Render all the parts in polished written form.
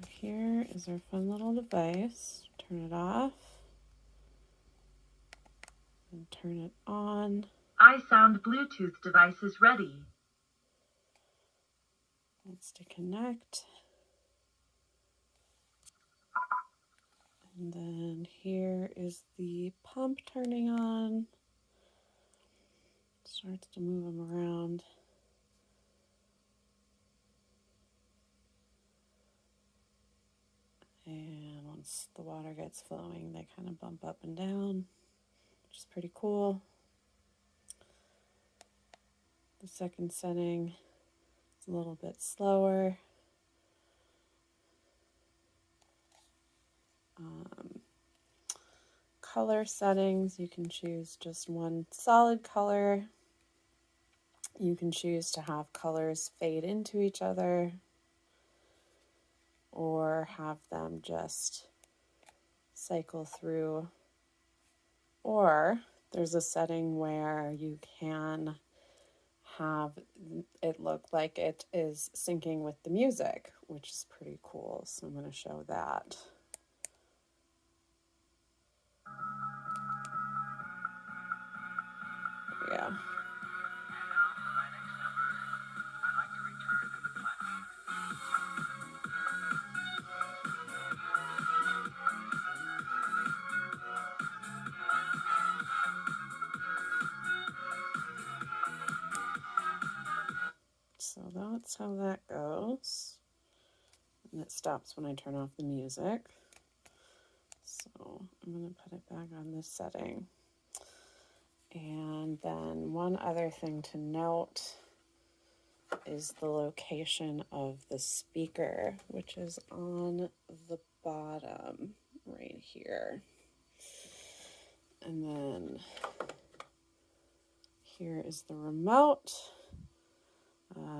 Here is our fun little device. Turn it off and turn it on. Eyesound Bluetooth device is ready. Let's connect. And then here is the pump turning on. It starts to move them around. And once the water gets flowing, they kind of bump up and down, which is pretty cool. The second setting is a little bit slower. Color settings, you can choose just one solid color. You can choose to have colors fade into each other or have them just cycle through. Or there's a setting where you can have it look like it is syncing with the music, which is pretty cool. So I'm going to show that. Yeah. So that's how that goes. And it stops when I turn off the music. So I'm going to put it back on this setting. And then one other thing to note is the location of the speaker, which is on the bottom right here. And then here is the remote.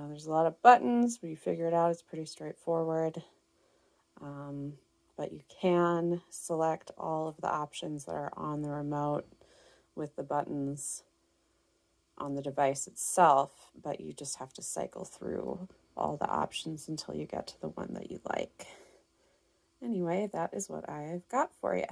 There's a lot of buttons, but you figure it out. It's pretty straightforward. But you can select all of the options that are on the remote with the buttons on the device itself, but you just have to cycle through all the options until you get to the one that you like. Anyway, that is what I've got for you.